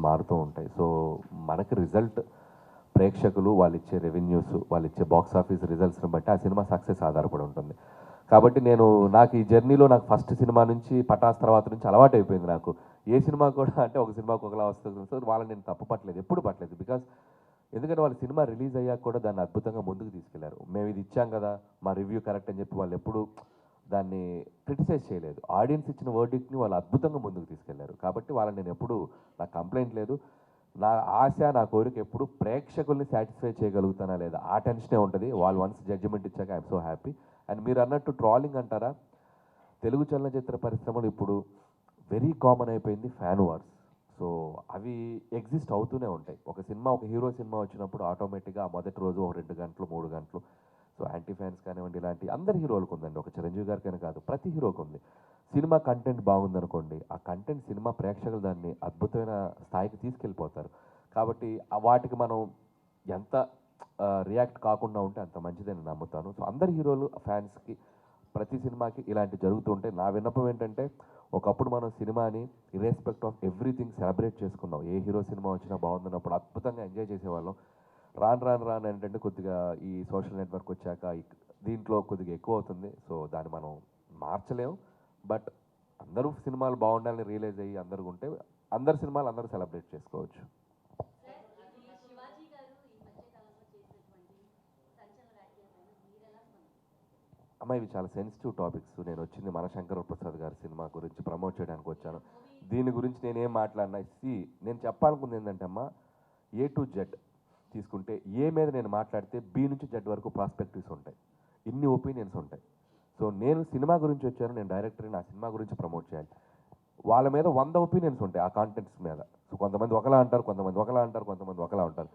మారుతూ ఉంటాయి. సో మనకి రిజల్ట్ ప్రేక్షకులు వాళ్ళు ఇచ్చే రెవెన్యూస్, వాళ్ళు ఇచ్చే బాక్స్ ఆఫీస్ రిజల్ట్స్ని బట్టి ఆ సినిమా సక్సెస్ ఆధారపడి ఉంటుంది. కాబట్టి నాకు ఈ జర్నీలో నాకు ఫస్ట్ సినిమా నుంచి పటాస్ తర్వాత నుంచి అలవాటు అయిపోయింది నాకు. ఏ సినిమా కూడా అంటే ఒక సినిమాకి ఒకలా వస్తుంది. సో వాళ్ళని నేను తప్పు పట్టలేదు, ఎప్పుడు పట్టలేదు. బికాస్ ఎందుకంటే వాళ్ళ సినిమా రిలీజ్ అయ్యాక కూడా దాన్ని అద్భుతంగా ముందుకు తీసుకెళ్లారు. మేము ఇది ఇచ్చాం కదా, మా రివ్యూ కరెక్ట్ అని చెప్పి వాళ్ళు ఎప్పుడు దాన్ని క్రిటిసైజ్ చేయలేదు. ఆడియన్స్ ఇచ్చిన వర్డిక్ట్ని వాళ్ళు అద్భుతంగా ముందుకు తీసుకెళ్లారు. కాబట్టి వాళ్ళని నేను ఎప్పుడు, నాకు కంప్లైంట్ లేదు. నా ఆశ, నా కోరిక ఎప్పుడు ప్రేక్షకుల్ని సాటిస్ఫై చేయగలుగుతానా లేదా, ఆ టెన్షనే ఉంటుంది. వాళ్ళు వన్స్ జడ్జిమెంట్ ఇచ్చాక ఐఎమ్ సో హ్యాపీ. అండ్ మీరు అన్నట్టు ట్రాలింగ్ అంటారా, తెలుగు చలనచిత్ర పరిశ్రమలో ఇప్పుడు వెరీ కామన్ అయిపోయింది ఫ్యాన్ వార్స్. సో అవి ఎగ్జిస్ట్ అవుతూనే ఉంటాయి. ఒక సినిమా, ఒక హీరో సినిమా వచ్చినప్పుడు ఆటోమేటిక్గా ఆ మొదటి రోజు ఒక 2 గంటలు 3 గంటలు సో యాంటీ ఫ్యాన్స్ కానివ్వండి, ఇలాంటి అందరి హీరోలకు ఉందండి, ఒక చిరంజీవి గారికైనా కాదు, ప్రతి హీరోకి ఉంది. సినిమా కంటెంట్ బాగుందనుకోండి, ఆ కంటెంట్ సినిమా ప్రేక్షకులు దాన్ని అద్భుతమైన స్థాయికి తీసుకెళ్ళిపోతారు. కాబట్టి వాటికి మనం ఎంత రియాక్ట్ కాకుండా ఉంటే అంత మంచిదని నమ్ముతాను. సో అందరి హీరోలు ఫ్యాన్స్కి ప్రతి సినిమాకి ఇలాంటి జరుగుతూ ఉంటాయి. నా విన్నపం ఏంటంటే, ఒకప్పుడు మనం సినిమాని ఇర్రెస్పెక్ట్ ఆఫ్ ఎవ్రీథింగ్ సెలబ్రేట్ చేసుకున్నాం. ఏ హీరో సినిమా వచ్చినా బాగుందన్నప్పుడు అద్భుతంగా ఎంజాయ్ చేసేవాళ్ళం. రాను ఏంటంటే కొద్దిగా ఈ సోషల్ నెట్వర్క్ వచ్చాక దీంట్లో కొద్దిగా ఎక్కువ అవుతుంది. సో దాన్ని మనం మార్చలేం. బట్ అందరూ సినిమాలు బాగుండాలని రియలైజ్ అయ్యి అందరూ ఉంటే అందరి సినిమాలు అందరూ సెలబ్రేట్ చేసుకోవచ్చు. అమ్మ ఇవి చాలా సెన్సిటివ్ టాపిక్స్. నేను వచ్చింది మన శంకర ప్రసాద్ గారి సినిమా గురించి ప్రమోట్ చేయడానికి వచ్చాను. దీని గురించి నేనేం మాట్లాడినా నేను చెప్పాలనుకుంది ఏంటంటే అమ్మ, ఏ టు జెడ్ తీసుకుంటే ఏ మీద నేను మాట్లాడితే బి నుంచి జెడ్ వరకు ప్రాస్పెక్టివ్స్ ఉంటాయి, ఇన్ని ఒపీనియన్స్ ఉంటాయి. సో నేను సినిమా గురించి వచ్చాను, నేను డైరెక్టర్ని, నా సినిమా గురించి ప్రమోట్ చేయాలి. వాళ్ళ మీద 100 ఒపీనియన్స్ ఉంటాయి ఆ కాంటెంట్స్ మీద. సో కొంతమంది ఒకలా అంటారు, కొంతమంది ఒకలా అంటారు, కొంతమంది ఒకలా ఉంటారు.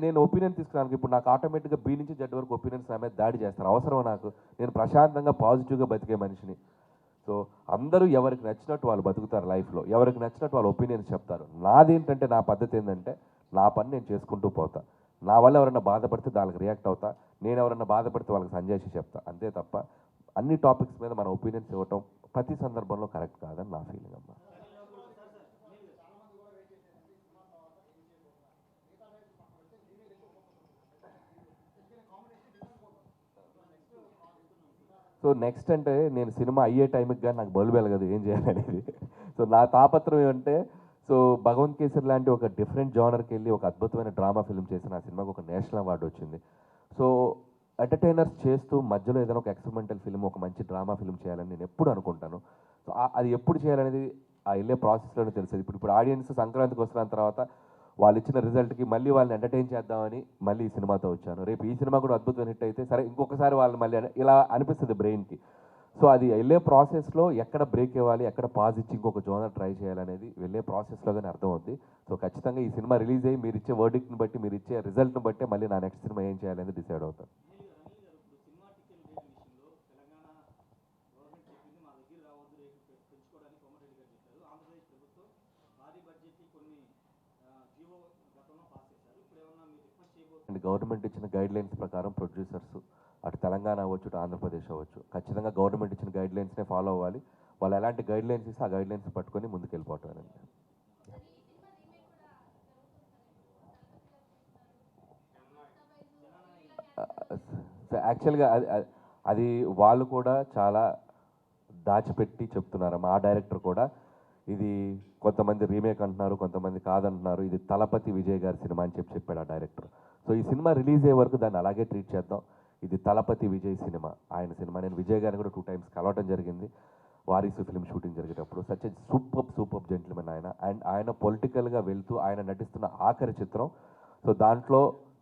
నేను ఒపీనియన్ తీసుకున్నాను. ఇప్పుడు నాకు ఆటోమేటిక్గా బి నుంచి జెడ్ వరకు ఒపీనియన్స్ నా మీద దాడి చేస్తారు. అవసరం నాకు? నేను ప్రశాంతంగా పాజిటివ్గా బతికే మనిషిని. సో అందరూ ఎవరికి నచ్చినట్టు వాళ్ళు బతుకుతారు లైఫ్లో, ఎవరికి నచ్చినట్టు వాళ్ళు ఒపీనియన్స్ చెప్తారు. నాదేంటంటే, నా పద్ధతి ఏంటంటే, నా పని నేను చేసుకుంటూ పోతా. నా వల్ల ఎవరైనా బాధపడితే దానికి రియాక్ట్ అవుతా, నేను ఎవరైనా బాధపడితే వాళ్ళకి సంజాయిషి చెప్తా, అంతే తప్ప అన్ని టాపిక్స్ మీద మన ఒపీనియన్స్ ఇవ్వటం ప్రతి సందర్భంలో కరెక్ట్ కాదని నా ఫీలింగ్ అమ్మా. సో నెక్స్ట్ అంటే నేను సినిమా అయ్యే టైంకి కానీ నాకు బల్బు వెలగదు ఏం చేయాలనేది. సో నా తాపత్రం ఏమంటే, సో భగవంత్ కేసరి లాంటి ఒక డిఫరెంట్ జానర్కి వెళ్ళి ఒక అద్భుతమైన డ్రామా ఫిల్మ్ చేసిన ఆ సినిమాకి ఒక నేషనల్ అవార్డు వచ్చింది. సో ఎంటర్టైనర్స్ చేస్తూ మధ్యలో ఏదైనా ఒక ఎక్స్పెరిమెంటల్ ఫిల్మ్, ఒక మంచి డ్రామా ఫిల్మ్ చేయాలని నేను ఎప్పుడు అనుకుంటాను. సో అది ఎప్పుడు చేయాలనేది ఆ వెళ్ళే ప్రాసెస్లోనే తెలుస్తుంది. ఇప్పుడు ఆడియన్స్ సంక్రాంతికి వస్తున్న తర్వాత వాళ్ళు ఇచ్చిన రిజల్ట్కి మళ్ళీ వాళ్ళని ఎంటర్టైన్ చేద్దామని మళ్ళీ ఈ సినిమాతో వచ్చాను. రేపు ఈ సినిమా కూడా అద్భుతమైన హిట్ అయితే సరే ఇంకొకసారి వాళ్ళని మళ్ళీ ఇలా అనిపిస్తుంది బ్రెయిన్కి. సో అది వెళ్ళే ప్రాసెస్లో ఎక్కడ బ్రేక్ ఇవ్వాలి, ఎక్కడ పాజ్ ఇచ్చి ఇంకొక జోనర్ ట్రై చేయాలనేది వెళ్ళే ప్రాసెస్లోగానే అర్థమవుద్ది. సో ఖచ్చితంగా ఈ సినిమా రిలీజ్ అయ్యి మీరు ఇచ్చే వర్డిక్ట్ని బట్టి, మీరు ఇచ్చే రిజల్ట్ని బట్టి మళ్ళీ నా నెక్స్ట్ సినిమా ఏం చేయాలనేది డిసైడ్ అవుతాను. అండ్ గవర్నమెంట్ ఇచ్చిన గైడ్లైన్స్ ప్రకారం ప్రొడ్యూసర్స్ అటు తెలంగాణ అవ్వచ్చు, ఇటు ఆంధ్రప్రదేశ్ అవ్వచ్చు, ఖచ్చితంగా గవర్నమెంట్ ఇచ్చిన గైడ్లైన్స్నే ఫాలో అవ్వాలి. వాళ్ళు ఎలాంటి గైడ్లైన్స్ ఇస్తే ఆ గైడ్లైన్స్ పట్టుకొని ముందుకు వెళ్ళిపోవటం. సో యాక్చువల్గా అది వాళ్ళు కూడా చాలా దాచిపెట్టి చెప్తున్నారు. మా డైరెక్టర్ కూడా ఇది కొంతమంది రీమేక్ అంటున్నారు, కొంతమంది కాదంటున్నారు, ఇది తలపతి విజయ్ గారి సినిమా అని చెప్పాడు ఆ డైరెక్టర్. సో ఈ సినిమా రిలీజ్ అయ్యే వరకు దాన్ని అలాగే ట్రీట్ చేద్దాం. ఇది తలపతి విజయ్ సినిమా, ఆయన సినిమా. నేను విజయ్ గారిని కూడా 2 times కలవటం జరిగింది వారీసు ఫిల్మ్ షూటింగ్ జరిగేటప్పుడు. సచ్ ఎ సూపర్ జెంటిల్మెన్ ఆయన. అండ్ ఆయన పొలిటికల్గా వెళ్తూ ఆయన నటిస్తున్న ఆఖరి చిత్రం. సో దాంట్లో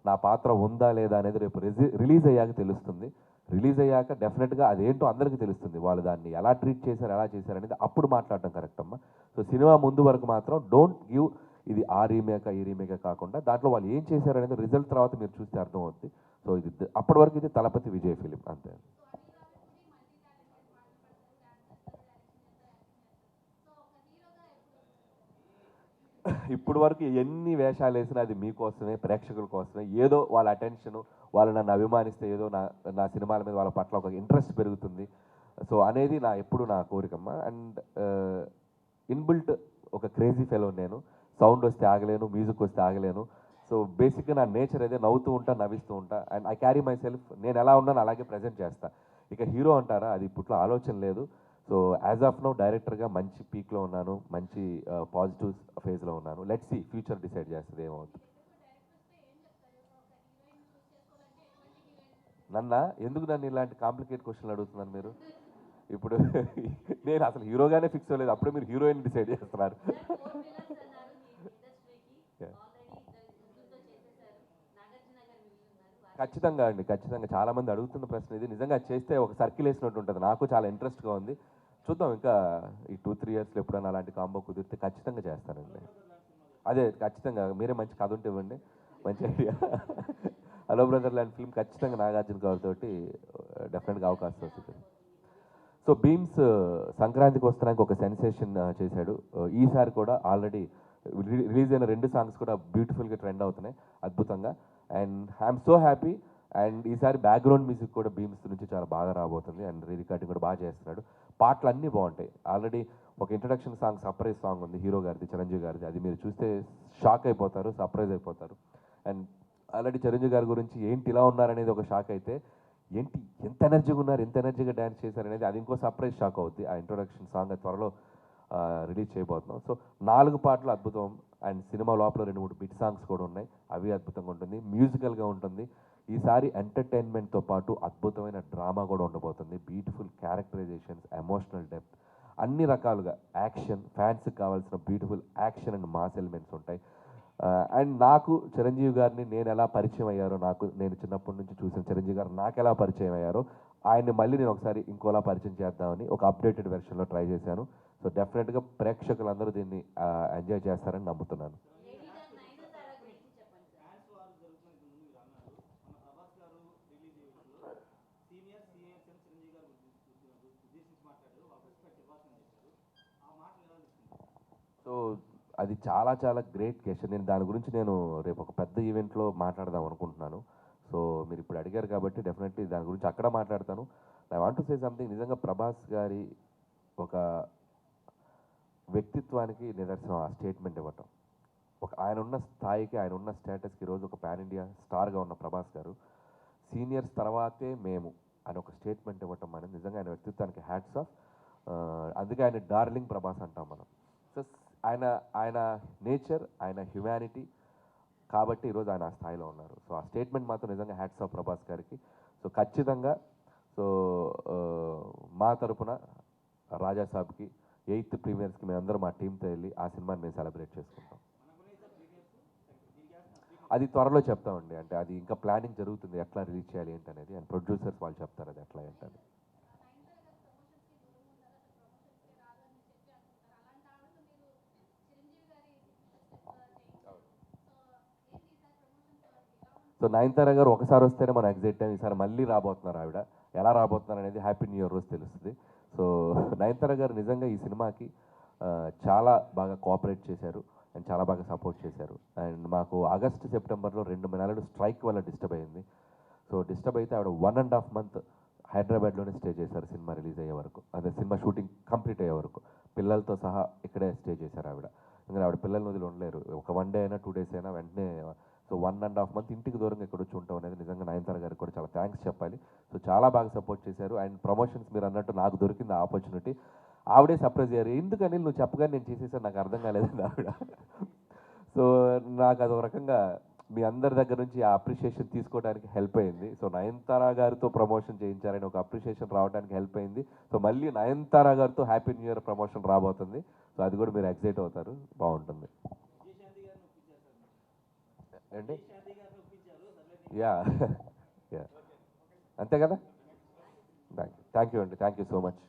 నా పాత్ర ఉందా లేదా అనేది రేపు రిలీజ్ అయ్యాక తెలుస్తుంది. రిలీజ్ అయ్యాక డెఫినెట్గా అదేంటో అందరికీ తెలుస్తుంది. వాళ్ళు దాన్ని ఎలా ట్రీట్ చేశారు, ఎలా చేశారు అనేది అప్పుడు మాట్లాడటం కరెక్ట్ అమ్మా. సో సినిమా ముందు వరకు మాత్రం డోంట్ గివ్ ఇది ఆ రీమేకా ఈ రీమేకా కాకుండా దాంట్లో వాళ్ళు ఏం చేశారు అనేది రిజల్ట్ తర్వాత మీరు చూస్తే అర్థమవుతుంది. సో ఇది అప్పటి వరకు ఇది తలపతి విజయ్ ఫిలిం అంతే. ఇప్పుడు వరకు ఎన్ని వేషాలు వేసినా అది మీకోసమే, ప్రేక్షకుల కోసమే. ఏదో వాళ్ళ అటెన్షను, వాళ్ళు నన్ను అభిమానిస్తే ఏదో నా సినిమాల మీద వాళ్ళ పట్ల ఒక ఇంట్రెస్ట్ పెరుగుతుంది. సో అనేది ఎప్పుడు నా కోరికమ్మ. అండ్ ఇన్బిల్ట్ ఒక క్రేజీ ఫెలో నేను. సౌండ్ వస్తే ఆగలేను, మ్యూజిక్ వస్తే ఆగలేను. సో బేసిక్గా నా నేచర్ అదే, నవ్వుతూ ఉంటా, నవ్విస్తూ ఉంటా. And I carry my self, నేను ఎలా ఉన్నాను అలాగే ప్రజెంట్ చేస్తా. ఇక హీరో అంటారా, అది ఇప్పట్లో ఆలోచన లేదు. సో యాజ్ ఆఫ్ నౌ డైరెక్టర్గా మంచి పీక్లో ఉన్నాను, మంచి పాజిటివ్ ఫేజ్లో ఉన్నాను. లెట్స్ సీ, ఫ్యూచర్ డిసైడ్ చేస్తుంది ఏమవుతుంది. నన్ను ఇలాంటి కాంప్లికేట్ క్వశ్చన్లు అడుగుతున్నాను మీరు ఇప్పుడు? నేను అసలు హీరోగానే ఫిక్స్ అవ్వలేదు, అప్పుడే మీరు హీరోయిన్ డిసైడ్ చేస్తున్నారు. ఖచ్చితంగా అండి, ఖచ్చితంగా చాలామంది అడుగుతున్న ప్రశ్న ఇది. నిజంగా చేస్తే ఒక సర్కిల్ వేసినట్టు ఉంటుంది. నాకు చాలా ఇంట్రెస్ట్గా ఉంది. చూద్దాం, ఇంకా ఈ 2-3 ఇయర్స్లో ఎప్పుడైనా అలాంటి కాంబో కుదిరితే ఖచ్చితంగా చేస్తానండి. అదే ఖచ్చితంగా, మీరే మంచి కథ ఉంటే ఇవ్వండి, మంచి ఐడియా. హలో బ్రదర్ లాంటి ఫిల్మ్ ఖచ్చితంగా నాగార్జున గారితో డెఫినెట్గా అవకాశం వస్తుంది. సో బీమ్స్ సంక్రాంతికి వస్తున్నానికి ఒక సెన్సేషన్ చేశాడు. ఈసారి కూడా ఆల్రెడీ రిలీజ్ అయిన 2 సాంగ్స్ కూడా బ్యూటిఫుల్గా ట్రెండ్ అవుతున్నాయి, అద్భుతంగా. And I'm so happy. And ఈసారి బ్యాక్గ్రౌండ్ మ్యూజిక్ కూడా బీమ్స్ నుంచి చాలా బాగా రాబోతుంది. అండ్ రీ రికార్డింగ్ కూడా బాగా చేస్తున్నాడు. పాటలు అన్నీ బాగుంటాయి. ఆల్రెడీ ఒక ఇంట్రడక్షన్ సాంగ్, సర్ప్రైజ్ సాంగ్ ఉంది హీరో గారిది, చిరంజీవి గారిది. అది మీరు చూస్తే షాక్ అయిపోతారు, సర్ప్రైజ్ అయిపోతారు. అండ్ ఆల్రెడీ చిరంజీవి గారి గురించి ఏంటి ఇలా ఉన్నారనేది ఒక షాక్ అయితే, ఏంటి ఎంత ఎనర్జీగా ఉన్నారు, ఎంత ఎనర్జీగా డ్యాన్స్ చేశారనేది అది ఇంకో సర్ప్రైజ్ షాక్ అవుద్ది. ఆ ఇంట్రొడక్షన్ సాంగ్ అది త్వరలో రిలీజ్ చేయబోతున్నాం. సో 4 పాటలు అద్భుతం. అండ్ సినిమా లోపల 2-3 బిట్ సాంగ్స్ కూడా ఉన్నాయి, అవి అద్భుతంగా ఉంటుంది, మ్యూజికల్గా ఉంటుంది. ఈసారి ఎంటర్టైన్మెంట్తో పాటు అద్భుతమైన డ్రామా కూడా ఉండబోతుంది. బ్యూటిఫుల్ క్యారెక్టరైజేషన్స్, ఎమోషనల్ డెప్త్, అన్ని రకాలుగా యాక్షన్, ఫ్యాన్స్కి కావాల్సిన beautiful action and mass elements ఉంటాయి. అండ్ నాకు చిరంజీవి గారిని నేను ఎలా పరిచయం అయ్యారో, నేను చిన్నప్పటి నుంచి చూసిన చిరంజీవి గారు నాకు ఎలా పరిచయం అయ్యారో, ఆయన్ని మళ్ళీ నేను ఒకసారి ఇంకోలా పరిచయం చేద్దామని ఒక అప్డేటెడ్ వెర్షన్లో ట్రై చేశాను. సో డెఫినెట్గా ప్రేక్షకులందరూ దీన్ని ఎంజాయ్ చేస్తారని నమ్ముతున్నాను. సో అది చాలా చాలా గ్రేట్ క్వశ్చన్. దాని గురించి రేపు ఒక పెద్ద ఈవెంట్లో మాట్లాడదాం అనుకుంటున్నాను. సో మీరు ఇప్పుడు అడిగారు కాబట్టి డెఫినెట్లీ దాని గురించి అక్కడ మాట్లాడతాను. I want to say something. నిజంగా ప్రభాస్ గారి ఒక వ్యక్తిత్వానికి నిదర్శనం ఆ స్టేట్మెంట్ ఇవ్వటం. ఆయన ఉన్న స్థాయికి, ఆయన ఉన్న స్టేటస్కి ఈరోజు ఒక పాన్ ఇండియా స్టార్గా ఉన్న ప్రభాస్ గారు సీనియర్స్ తర్వాతే మేము అని ఒక స్టేట్మెంట్ ఇవ్వటం అనేది నిజంగా ఆయన వ్యక్తిత్వానికి హ్యాట్స్ ఆఫ్. అందుకే ఆయన డార్లింగ్ ప్రభాస్ అంటాం మనం. సో ఆయన నేచర్, ఆయన హ్యుమానిటీ కాబట్టి ఈరోజు ఆయన ఆ స్థాయిలో ఉన్నారు. సో ఆ స్టేట్మెంట్ మాత్రం నిజంగా హ్యాట్స్ ఆఫ్ ప్రభాస్ గారికి. సో ఖచ్చితంగా సో మా తరపున రాజాసాబ్కి 8th ప్రీమియర్స్కి మేమందరం మా టీంతో వెళ్ళి ఆ సినిమాని మేము సెలబ్రేట్ చేసుకుంటాం. అది త్వరలో చెప్తామండి. అంటే అది ఇంకా ప్లానింగ్ జరుగుతుంది, ఎట్లా రిలీజ్ చేయాలి ఏంటనేది. అండ్ ప్రొడ్యూసర్స్ వాళ్ళు చెప్తారు అది ఎట్లా ఏంటని. సో నయనతార గారు ఒకసారి వస్తేనే మనం ఎగ్జైట్ టైం. ఈసారి మళ్ళీ రాబోతున్నారు ఆవిడ. ఎలా రాబోతున్నారు అనేది హ్యాపీ న్యూ ఇయర్ రోజు తెలుస్తుంది. సో నయనతార గారు నిజంగా ఈ సినిమాకి చాలా బాగా కోఆపరేట్ చేశారు అండ్ చాలా బాగా సపోర్ట్ చేశారు. అండ్ మాకు ఆగస్టు సెప్టెంబర్లో 2 నెలలు స్ట్రైక్ వల్ల డిస్టర్బ్ అయింది. సో డిస్టర్బ్ అయితే ఆవిడ 1.5 month హైదరాబాద్లోనే స్టే చేశారు సినిమా రిలీజ్ అయ్యే వరకు, అదే సినిమా షూటింగ్ కంప్లీట్ అయ్యే వరకు. పిల్లలతో సహా ఇక్కడే స్టే చేశారు ఆవిడ. ఎందుకంటే ఆవిడ పిల్లల్ని వదిలి ఉండలేరు. ఒక 1 day అయినా 2 days అయినా వెంటనే. సో 1.5 month ఇంటికి దూరంగా ఇక్కడ వచ్చి ఉంటాం అనేది నిజంగా నయనతార గారికి కూడా చాలా థ్యాంక్స్ చెప్పాలి. సో చాలా బాగా సపోర్ట్ చేశారు. అండ్ ప్రమోషన్స్ మీరు అన్నట్టు నాకు దొరికింది ఆ ఆపర్చునిటీ. ఆవిడే సర్ప్రైజ్ అయ్యారు. ఎందుకని నువ్వు చెప్పగానే నేను చేసేసాను, నాకు అర్థం కాలేదండి ఆవిడ. సో నాకు అదొక రకంగా మీ అందరి దగ్గర నుంచి ఆ అప్రిషియేషన్ తీసుకోవడానికి హెల్ప్ అయింది. సో నయనతార గారితో ప్రమోషన్ చేయించారని ఒక అప్రిషియేషన్ రావడానికి హెల్ప్ అయింది. సో మళ్ళీ నయనతార గారితో హ్యాపీ న్యూ ఇయర్ ప్రమోషన్ రాబోతుంది. సో అది కూడా మీరు ఎక్సైట్ అవుతారు, బాగుంటుంది. ఏంటి? యా యా అంతే కదా. థ్యాంక్ యూ అండి, థ్యాంక్ యూ సో మచ్.